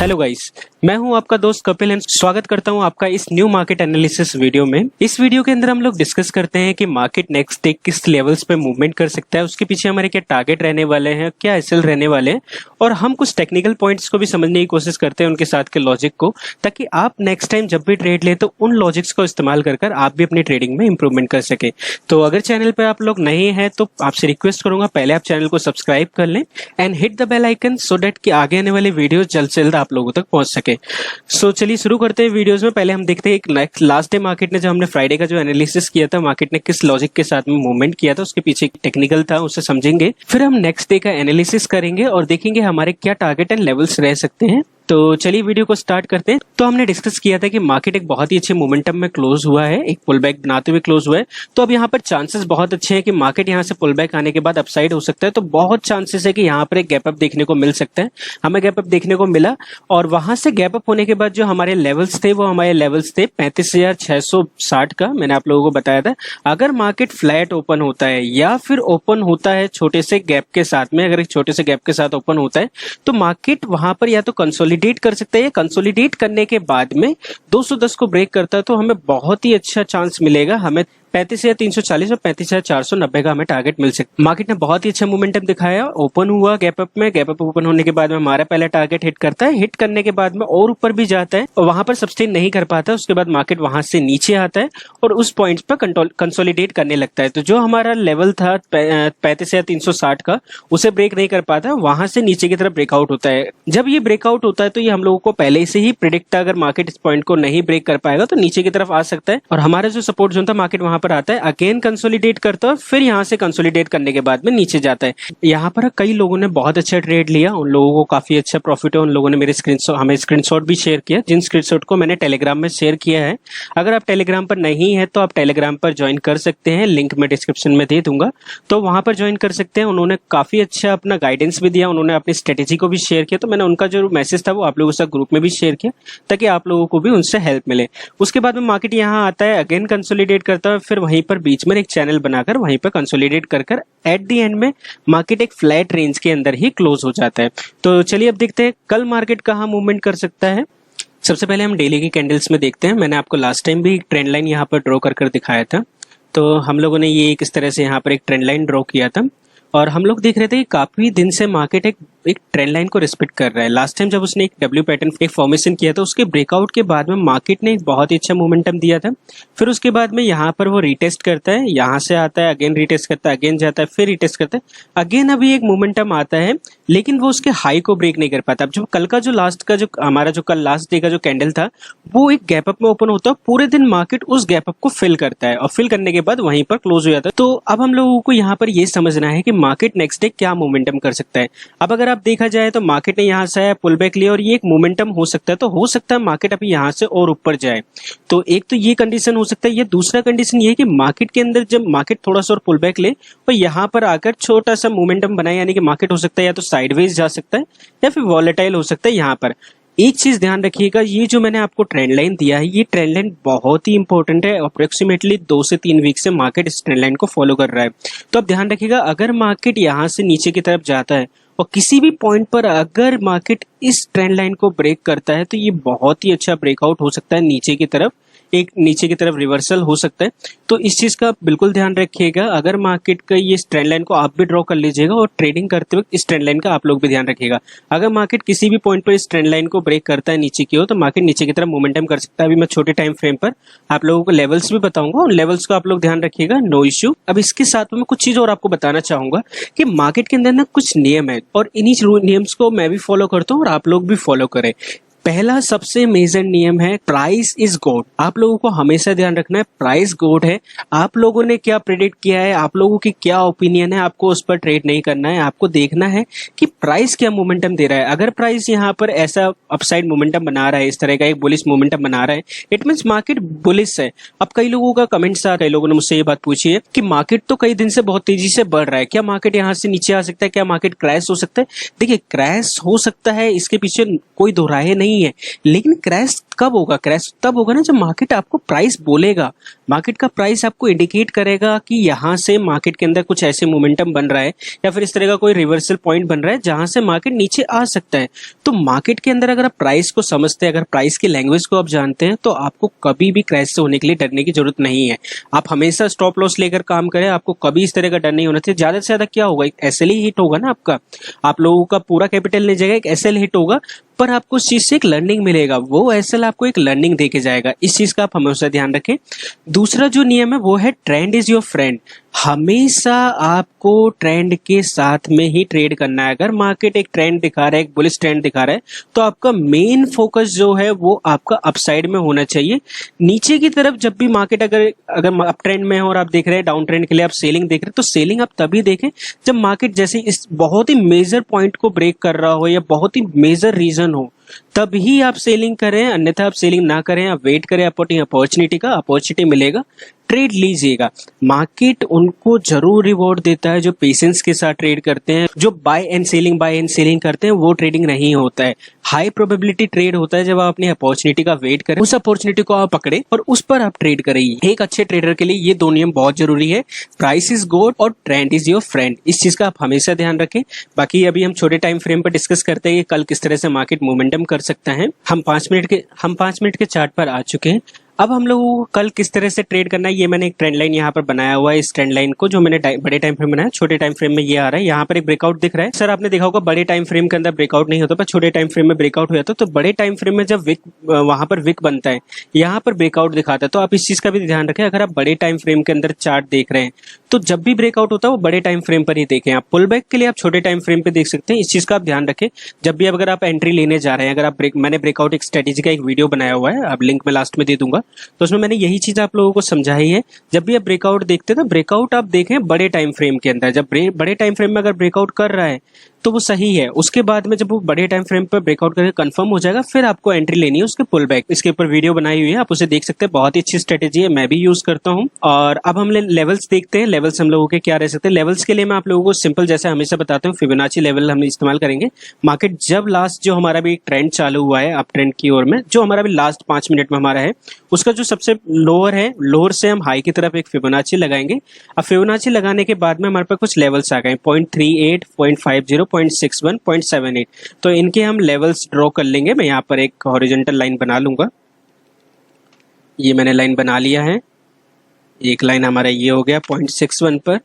Hello guys, मैं हूं आपका दोस्त कपिल एंड स्वागत करता हूं आपका इस न्यू मार्केट एनालिसिस वीडियो में। इस वीडियो के अंदर हम लोग डिस्कस करते हैं कि मार्केट नेक्स्ट डे किस लेवल्स पे मूवमेंट कर सकता है, उसके पीछे हमारे क्या टारगेट रहने वाले हैं, क्या एसएल रहने वाले हैं, और हम कुछ टेक्निकल पॉइंट्स को भी समझने की कोशिश करते हैं उनके साथ के लॉजिक को, ताकि आप नेक्स्ट टाइम जब भी ट्रेड ले तो उन लॉजिक्स को इस्तेमाल कर आप भी अपनी ट्रेडिंग में इंप्रूवमेंट कर सके। तो अगर चैनल पर आप लोग नए हैं तो आपसे रिक्वेस्ट करूंगा पहले आप चैनल को सब्सक्राइब कर लें and hit the bell icon so that कि आगे आने वाले वीडियो जल्द से जल्द आप लोगों तक पहुंच सके। सो चलिए शुरू करते हैं वीडियोस में। पहले हम देखते हैं एक नेक्स्ट लास्ट डे मार्केट ने जब हमने फ्राइडे का जो एनालिसिस किया था, मार्केट ने किस लॉजिक के साथ में मूवमेंट किया था, उसके पीछे टेक्निकल था, उसे समझेंगे। फिर हम नेक्स्ट डे का एनालिसिस करेंगे और देखेंगे हमारे क्या टारगेट एंड लेवल्स रह सकते हैं। तो चलिए वीडियो को स्टार्ट करते हैं। तो हमने डिस्कस किया था कि मार्केट एक बहुत ही अच्छे मोमेंटम में क्लोज हुआ है, एक पुल बैक बनाते हुए क्लोज हुआ है। तो अब यहाँ पर चांसेस बहुत अच्छे हैं कि मार्केट यहाँ से पुल बैक आने के बाद अपसाइड हो सकता है। तो बहुत चांसेस है कि यहाँ पर एक गैप अप देखने को मिल सकता है। हमें गैप अप देखने को मिला और वहां से गैप अप होने के बाद जो हमारे लेवल्स थे वो हमारे लेवल्स थे 35,660 का। मैंने आप लोगों को बताया था अगर मार्केट फ्लैट ओपन होता है या फिर ओपन होता है छोटे से गैप के साथ में, अगर एक छोटे से गैप के साथ ओपन होता है तो मार्केट वहां पर या तो कंसोलिडेट कर सकता है, कंसोलिडेट करने के बाद में 210 को ब्रेक करता है तो हमें बहुत ही अच्छा चांस मिलेगा। हमें 35,340 और 35,490 का हमें टारगेट मिल सकता है। मार्केट ने बहुत ही अच्छा मोमेंटम दिखाया, ओपन हुआ गैप अप में, गैप अप ओपन होने के बाद में हमारा पहला टारगेट हिट करता है, हिट करने के बाद में और ऊपर भी जाता है और वहां पर सस्टेन नहीं कर पाता। उसके बाद मार्केट वहां से नीचे आता है और उस पॉइंट पर कंसोलिडेट करने लगता है। तो जो हमारा लेवल था 35,360 का उसे ब्रेक नहीं कर पाता, वहां से नीचे की तरफ ब्रेकआउट होता है। जब ये ब्रेकआउट होता है तो ये हम लोगों को पहले से ही प्रिडिक्ट था, अगर मार्केट इस पॉइंट को नहीं ब्रेक कर पाएगा तो नीचे की तरफ आ सकता है और हमारा जो सपोर्ट जोन था मार्केट वहां पर आता है, अगेन कंसोलिडेट करता है, फिर यहां से कंसोलिडेट करने के बाद में नीचे जाता है। यहां पर कई लोगों ने बहुत अच्छा ट्रेड लिया, उन लोगों को काफी अच्छा प्रॉफिट है। उन लोगों ने मेरे हमें स्क्रीनशॉट भी शेयर किया, जिन स्क्रीनशॉट को मैंने टेलीग्राम में शेयर किया है। अगर आप टेलीग्राम पर नहीं है तो आप टेलीग्राम पर ज्वाइन कर सकते हैं, लिंक मैं डिस्क्रिप्शन में दे दूंगा, तो वहां पर ज्वाइन कर सकते हैं। उन्होंने काफी अच्छा अपना गाइडेंस भी दिया, उन्होंने अपनी स्ट्रेटेजी को भी शेयर किया, तो मैंने उनका जो मैसेज था वो आप लोगों के साथ ग्रुप में भी शेयर किया ताकि आप लोगों को भी उनसे हेल्प मिले। उसके बाद में मार्केट यहाँ आता है, अगेन कंसोलिडेट करता है, फिर वहीं पर बीच में एक चैनल बनाकर वहीं पर कंसोलिडेट कर एट द एंड में मार्केट एक फ्लैट रेंज के अंदर ही क्लोज हो जाता है। तो चलिए अब देखते हैं कल मार्केट कहाँ मूवमेंट कर सकता है। सबसे पहले हम डेली की कैंडल्स में देखते हैं। मैंने आपको लास्ट टाइम भी ट्रेंड लाइन यहाँ पर ड्रॉ कर दिखाया था। तो हम लोगों ने ये किस तरह से यहाँ पर एक ट्रेंड लाइन ड्रॉ किया था और हम लोग देख रहे थे कि काफी दिन से मार्केट एक ट्रेंड लाइन को रिस्पेक्ट कर रहा है। लास्ट टाइम जब उसने एक डब्ल्यू पैटर्न एक फॉर्मेशन किया था, उसके ब्रेकआउट के बाद में मार्केट ने एक बहुत ही अच्छा मोमेंटम दिया था। फिर उसके बाद में यहाँ पर वो रिटेस्ट करता है, यहाँ से आता है, अगेन रिटेस्ट करता है, अगेन जाता है, फिर रिटेस्ट करता है, अगेन अभी एक मोमेंटम आता है, लेकिन वो उसके हाई को ब्रेक नहीं कर पाता। अब जो कल का जो लास्ट का जो हमारा जो कल लास्ट डे का जो कैंडल था वो एक गैप अप में ओपन होता है, पूरे दिन मार्केट उस गैप अप को फिल करता है और फिल करने के बाद वहीं पर क्लोज हो जाता है। तो अब हम लोगों को यहाँ पर ये समझना है कि मार्केट नेक्स्ट डे क्या मोमेंटम कर सकता है। अब अगर आप देखा जाए तो मार्केट ने यहाँ से पुल बैक लिया और ये एक मोमेंटम हो सकता है, तो हो सकता है मार्केट अभी यहाँ से और ऊपर जाए। तो एक तो ये कंडीशन हो सकता है। ये दूसरा कंडीशन ये है कि मार्केट के अंदर जब मार्केट थोड़ा सा और पुल बैक ले और यहाँ पर आकर छोटा सा मोमेंटम बनाए, यानी कि मार्केट हो सकता है या तो साइडवेज जा सकता है या फिर वॉलेटाइल हो सकता है। यहाँ पर एक चीज ध्यान रखिएगा, ये जो मैंने आपको ट्रेंड लाइन दिया है ये ट्रेंड लाइन बहुत ही इंपॉर्टेंट है। अप्रोक्सीमेटली 2 से 3 वीक से मार्केट इस ट्रेंड लाइन को फॉलो कर रहा है। तो अब ध्यान रखिएगा, अगर मार्केट यहाँ से नीचे की तरफ जाता है और किसी भी पॉइंट पर अगर मार्केट इस ट्रेंड लाइन को ब्रेक करता है तो ये बहुत ही अच्छा ब्रेकआउट हो सकता है, नीचे की तरफ एक नीचे की तरफ रिवर्सल हो सकता है। तो इस चीज का बिल्कुल ध्यान रखिएगा। अगर मार्केट का ये ट्रेंड लाइन को आप भी ड्रॉ कर लीजिएगा और ट्रेडिंग करते वक्त इस ट्रेंड लाइन का आप लोग भी ध्यान रखिएगा। अगर मार्केट किसी भी पॉइंट पर इस ट्रेंड लाइन को ब्रेक करता है नीचे की ओर तो मार्केट नीचे की तरफ मोमेंटम कर सकता है। अभी मैं छोटे टाइम फ्रेम पर आप लोगों को लेवल्स भी बताऊंगा, उन लेवल्स को आप लोग ध्यान रखिएगा, नो इश्यू। अब इसके साथ में कुछ चीज और आपको बताना चाहूंगा कि मार्केट के अंदर ना कुछ नियम है और इन्हीं नियम्स को मैं भी फॉलो करता हूँ और आप लोग भी फॉलो करें। पहला सबसे मेजर नियम है प्राइस इज गॉड। आप लोगों को हमेशा ध्यान रखना है प्राइस गॉड है। आप लोगों ने क्या प्रेडिक्ट किया है, आप लोगों की क्या ओपिनियन है, आपको उस पर ट्रेड नहीं करना है। आपको देखना है कि प्राइस क्या मोमेंटम दे रहा है। अगर प्राइस यहाँ पर ऐसा अपसाइड मोमेंटम बना रहा है, इस तरह का एक बुलिश मोमेंटम बना रहा है, इट मींस मार्केट बुलिश है। अब कई लोगों का कमेंट्स आ, कई लोगों ने मुझसे ये बात पूछी है कि मार्केट तो कई दिन से बहुत तेजी से बढ़ रहा है, क्या मार्केट यहाँ से नीचे आ सकता है, क्या मार्केट क्रैश हो सकता है? देखिए, क्रैश हो सकता है, इसके पीछे कोई दोहराए नहीं है, लेकिन क्रैश कब होगा? क्रैश तब होगा ना जब मार्केट आपको प्राइस बोलेगा। मार्केट का प्राइस आपको इंडिकेट करेगा कि यहाँ से मार्केट के अंदर कुछ ऐसे मोमेंटम बन रहा है या फिर इस तरह का कोई रिवर्सल पॉइंट बन रहा है जहां से मार्केट नीचे आ सकता है। तो मार्केट के अंदर अगर आप प्राइस को समझते हैं, अगर प्राइस की लैंग्वेज को आप जानते हैं, तो आपको कभी भी क्रैश से होने के लिए डरने की जरूरत नहीं है। आप हमेशा स्टॉप लॉस लेकर काम करें, आपको कभी इस तरह का डर नहीं होना चाहिए। ज्यादा से ज्यादा क्या होगा, एक एसएल ही हिट होगा ना आपका, आप लोगों का पूरा कैपिटल नहीं जाएगा, एक एसएल हिट होगा, पर आपको उस चीज से एक लर्निंग मिलेगा, वो एसएल आपको एक लर्निंग देके जाएगा। इस चीज का आप हमेशा ध्यान रखें। दूसरा जो नियम है वो है ट्रेंड इज योर फ्रेंड। हमेशा आपको ट्रेंड के साथ में ही ट्रेड करना है। अगर मार्केट एक ट्रेंड दिखा रहा है, एक बुलिश ट्रेंड दिखा रहा है, तो आपका मेन फोकस जो है वो आपका अपसाइड में होना चाहिए। नीचे की तरफ जब भी मार्केट अगर अप ट्रेंड में है और आप देख रहे हैं डाउन ट्रेंड के लिए आप सेलिंग देख रहे हैं, तो सेलिंग आप तभी देखें जब मार्केट जैसे इस बहुत ही मेजर पॉइंट को ब्रेक कर रहा हो या बहुत ही मेजर रीजन हो, तभी आप सेलिंग करें। अन्यथा आप सेलिंग ना करें, आप वेट करें अपॉर्चुनिटी का। अपॉर्चुनिटी मिलेगा, ट्रेड लीजिएगा। मार्केट उनको जरूर रिवॉर्ड देता है जो पेशेंस के साथ ट्रेड करते हैं। जो बाय एंड सेलिंग करते हैं वो ट्रेडिंग नहीं होता है। हाई प्रोबेबिलिटी ट्रेड होता है जब आप अपनी अपॉर्चुनिटी का वेट करें, उस अपॉर्चुनिटी को आप पकड़े और उस पर आप ट्रेड करें। एक अच्छे ट्रेडर के लिए ये दो नियम बहुत जरूरी है, प्राइस इज गॉड और ट्रेंड इज योर फ्रेंड। इस चीज का आप हमेशा ध्यान रखें। बाकी अभी हम छोटे टाइम फ्रेम पर डिस्कस करते हैं कि कल किस तरह से मार्केट मोमेंटम कर सकता है। हम 5 मिनट के चार्ट पर आ चुके हैं। अब हम लोगों को कल किस तरह से ट्रेड करना है, ये मैंने एक ट्रेंड लाइन यहाँ पर बनाया हुआ है। इस ट्रेंड लाइन को जो मैंने बड़े टाइम फ्रेम बनाया, छोटे टाइम फ्रेम में ये आ रहा है। यहाँ पर एक ब्रेकआउट दिख रहा है। सर आपने देखा होगा बड़े टाइम फ्रेम के अंदर ब्रेकआउट नहीं होता, पर छोटे टाइम फ्रेम में ब्रेकआउट हो जाता है। तो बड़े टाइम फ्रेम में जब विक वहां पर विक बनता है, यहाँ पर ब्रेकआउट दिखाता है। तो आप इस चीज का भी ध्यान रखें। अगर आप बड़े टाइम फ्रेम के अंदर चार्ट देख रहे हैं तो जब भी ब्रेकआउट होता है वो बड़े टाइम फ्रेम पर ही देखें। आप पुल बैक के लिए आप छोटे टाइम फ्रेम पे देख सकते हैं। इस चीज का आप ध्यान रखें। जब भी अगर आप एंट्री लेने जा रहे हैं, अगर आप मैंने ब्रेकआउट एक स्ट्रेटेजी का एक वीडियो बनाया हुआ है, आप लिंक में लास्ट में दे दूंगा, तो उसमें मैंने यही चीज आप लोगों को समझाई है। जब भी आप ब्रेकआउट देखते हैं तो ब्रेकआउट आप देखें बड़े टाइम फ्रेम के अंदर। जब बड़े टाइम फ्रेम में अगर ब्रेकआउट कर रहा है तो वो सही है। उसके बाद में जब वो बड़े टाइम फ्रेम पर ब्रेकआउट करके कंफर्म हो जाएगा, फिर आपको एंट्री लेनी है उसके पुल बैक। इसके ऊपर वीडियो बनाई हुई है, आप उसे देख सकते हैं। बहुत ही अच्छी स्ट्रेटेजी है, मैं भी यूज करता हूँ। और अब हम लेवल्स देखते हैं। लेवल्स हम लोगों के क्या रह सकते हैं। लेवल्स के लिए मैं आप लोगों को सिंपल जैसे हमेशा बताता हूँ, फिबोनाची लेवल हम इस्तेमाल करेंगे। मार्केट जब लास्ट जो हमारा भी ट्रेंड चालू हुआ है अप ट्रेंड की ओर में, जो हमारा भी लास्ट 5 मिनट में हमारा है, उसका जो सबसे लोअर है, लोअर से हम हाई की तरफ एक फिबोनाची लगाएंगे। अब फिबोनाची लगाने के बाद में हमारे पास कुछ लेवल्स आ गए, 0.38, 0.50, 0.61, 0.78। तो इनके हम लेवल्स ड्रॉ कर लेंगे। मैं यहाँ पर एक हॉरिजॉन्टल लाइन बना लूंगा। ये मैंने लाइन बना लिया है। एक लाइन हमारा ये हो गया 0.61 पर,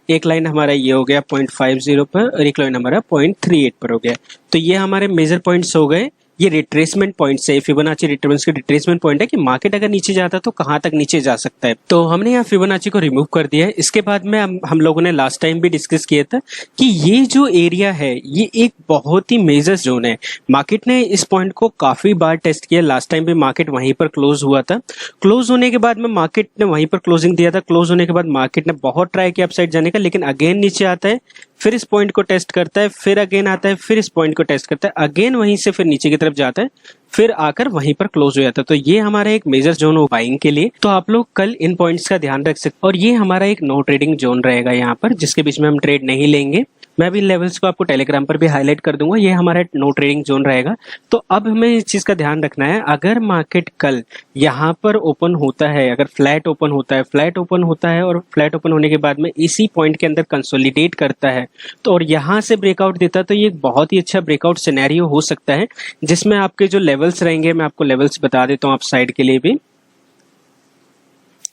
एक लाइन हमारा ये हो गया 0.50 पर, और एक लाइन हमारा 0.38 पर हो गया। तो ये हमारे मेजर पॉइंट्स हो गए। ये रिट्रेसमेंट पॉइंट्स है, फिबोनाची रिट्रेसमेंट के रिट्रेसमेंट पॉइंट है कि मार्केट अगर नीचे जाता है तो कहां तक नीचे जा सकता है। तो हमने यहाँ फिबोनाची को रिमूव कर दिया है। इसके बाद में हम लोगों ने लास्ट टाइम भी डिस्कस किया था कि ये जो एरिया है ये एक बहुत ही मेजर जोन है। मार्केट ने इस पॉइंट को काफी बार टेस्ट किया। लास्ट टाइम भी मार्केट वहीं पर क्लोज हुआ था। क्लोज होने के बाद में मार्केट ने वहीं पर क्लोजिंग दिया था। क्लोज होने के बाद मार्केट ने बहुत ट्राई किया अपसाइड जाने का, लेकिन अगेन नीचे आता है, फिर इस पॉइंट को टेस्ट करता है, फिर अगेन आता है, फिर इस पॉइंट को टेस्ट करता है, अगेन वहीं से फिर नीचे की तरफ जाता है, फिर आकर वहीं पर क्लोज हो जाता है। तो ये हमारा एक मेजर जोन हो बाइंग के लिए। तो आप लोग कल इन पॉइंट्स का ध्यान रख सकते। और ये हमारा एक नो ट्रेडिंग जोन रहेगा यहाँ पर, जिसके बीच में हम ट्रेड नहीं लेंगे। मैं भी लेवल्स को आपको टेलीग्राम पर भी हाईलाइट कर दूंगा। ये हमारा नो ट्रेडिंग जोन रहेगा। तो अब हमें इस चीज का ध्यान रखना है, अगर मार्केट कल यहाँ पर ओपन होता है, अगर फ्लैट ओपन होता है और फ्लैट ओपन होने के बाद में इसी पॉइंट के अंदर कंसोलिडेट करता है, तो और यहाँ से ब्रेकआउट देता है, तो ये एक बहुत ही अच्छा ब्रेकआउट सिनेरियो हो सकता है, जिसमें आपके जो लेवल्स रहेंगे, मैं आपको लेवल्स बता देता हूँ आप साइड के लिए भी।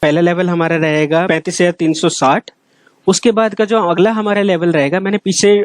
पहला लेवल हमारा रहेगा 35,360। उसके बाद का जो अगला हमारा लेवल रहेगा, मैंने पीछे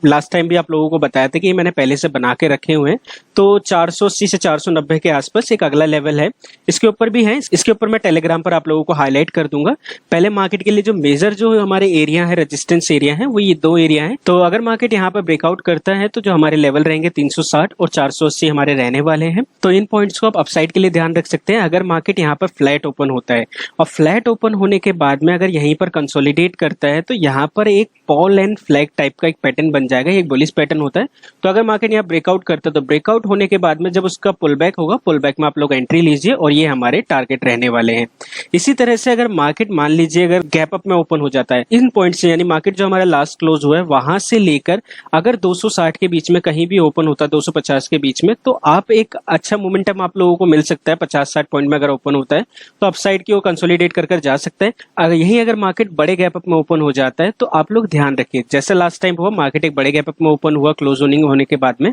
लास्ट टाइम भी आप लोगों को बताया था कि मैंने पहले से बना के रखे हुए हैं, तो 480 से 490 के आसपास एक अगला लेवल है। इसके ऊपर भी है, इसके ऊपर मैं टेलीग्राम पर आप लोगों को हाईलाइट कर दूंगा। पहले मार्केट के लिए जो मेजर जो हमारे एरिया है, रेजिस्टेंस एरिया है, वो ये दो एरिया है। तो अगर मार्केट यहाँ पर ब्रेकआउट करता है तो जो हमारे लेवल रहेंगे 360 और 480 हमारे रहने वाले हैं। तो इन पॉइंट्स को आप अपसाइड के लिए ध्यान रख सकते हैं। अगर मार्केट यहाँ पर फ्लैट ओपन होता है और फ्लैट ओपन होने के बाद में अगर यहीं पर कंसोलिडेट करता है, तो यहाँ पर एक पॉल एंड फ्लैग टाइप का एक पैटर्न बन जाएगा, एक बुलिश पैटर्न होता है। तो अगर मार्केट यहाँ ब्रेकआउट करता है तो ब्रेकआउट होने के बाद में जब उसका पुल बैक होगा, पुल बैक में आप लोग एंट्री लीजिए और ये हमारे टारगेट रहने वाले हैं। इसी तरह से अगर मार्केट मान लीजिए अगर गैप अप में ओपन हो जाता है इन पॉइंट से, यानी मार्केट जो हमारा लास्ट क्लोज हुआ है वहां से लेकर अगर 260 के बीच में कहीं भी ओपन होता है, 250 के बीच में, तो आप एक अच्छा मोमेंटम आप लोगों को मिल सकता है। 50-60 पॉइंट में अगर ओपन होता है तो अपसाइड की वो कंसोलिडेट कर जा सकता है। अगर यही अगर मार्केट बड़े गैप अप में ओपन हो जाता है तो आप लोग ध्यान रखिए, जैसे लास्ट टाइम हुआ मार्केट एक बड़े गैप अप में ओपन हुआ क्लोज होने के बाद में,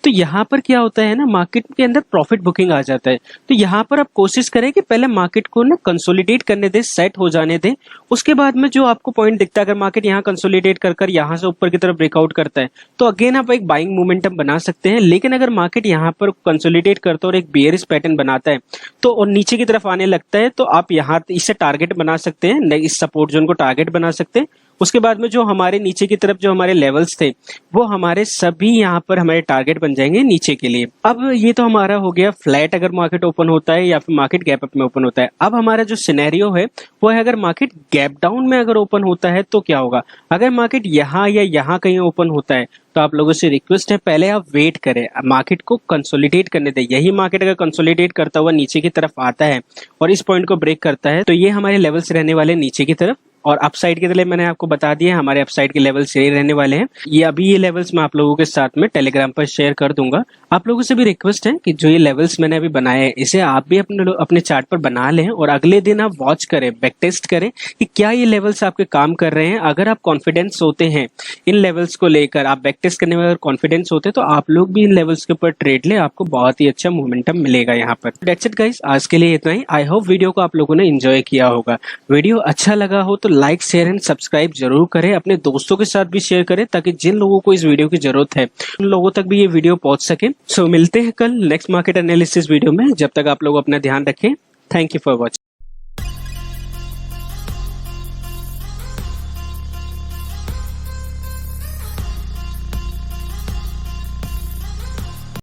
तो यहाँ पर क्या होता है ना, मार्केट के अंदर प्रॉफिट बुकिंग आ जाता है। तो यहाँ पर आप कोशिश करें कि पहले मार्केट को ना कंसोलिडेट करने दे, सेट हो जाने दे, उसके बाद में जो आपको पॉइंट दिखता है, अगर मार्केट यहाँ कंसोलिडेट कर यहाँ से ऊपर की तरफ ब्रेकआउट करता है तो अगेन आप एक बाइंग मोमेंटम बना सकते हैं। लेकिन अगर मार्केट यहाँ पर कंसोलिडेट करता है और एक बेयरिश पैटर्न बनाता है तो और नीचे की तरफ आने लगता है तो आप यहाँ इसे टारगेट बना सकते हैं, इस सपोर्ट जोन को टारगेट बना सकते हैं। उसके बाद में जो हमारे नीचे की तरफ जो हमारे लेवल्स थे वो हमारे सभी यहाँ पर हमारे टारगेट बन जाएंगे नीचे के लिए। अब ये तो हमारा हो गया फ्लैट अगर मार्केट ओपन होता है या फिर मार्केट गैप अप में ओपन होता है। अब हमारा जो सिनेरियो है वो है अगर मार्केट गैप डाउन में अगर ओपन होता है तो क्या होगा। अगर मार्केट यहाँ या यहाँ कहीं ओपन होता है तो आप लोगों से रिक्वेस्ट है पहले आप वेट करें, मार्केट को कंसोलिडेट करने दें। यही मार्केट अगर कंसोलिडेट करता हुआ नीचे की तरफ आता है और इस पॉइंट को ब्रेक करता है तो ये हमारे लेवल्स रहने वाले नीचे की तरफ, और अपसाइड के लिए मैंने आपको बता दिया हमारे अपसाइड के लेवल्स यही रहने वाले हैं। ये अभी ये लेवल्स मैं आप लोगों के साथ में टेलीग्राम पर शेयर कर दूंगा। आप लोगों से भी रिक्वेस्ट है कि जो ये लेवल्स मैंने अभी बनाए हैं इसे आप भी अपने चार्ट पर बना लें और अगले दिन आप वॉच करें, बैक टेस्ट करें कि क्या ये लेवल्स आपके काम कर रहे हैं। अगर आप कॉन्फिडेंस होते हैं इन लेवल्स को लेकर, आप बैक टेस्ट करने में अगर कॉन्फिडेंस होते हैं तो आप लोग भी इन लेवल्स के ऊपर ट्रेड ले, आपको बहुत ही अच्छा मोमेंटम मिलेगा यहाँ पर। दैट्स इट गाइस, आज के लिए इतना ही। आई होप वीडियो को आप लोगों ने एंजॉय किया होगा। वीडियो अच्छा लगा हो तो लाइक शेयर एंड सब्सक्राइब जरूर करें, अपने दोस्तों के साथ भी शेयर करें ताकि जिन लोगों को इस वीडियो की जरूरत है उन लोगों तक भी ये वीडियो पहुंच सके। सो मिलते हैं कल नेक्स्ट मार्केट एनालिसिस वीडियो में। जब तक आप लोग अपना ध्यान रखें। Thank you for watching.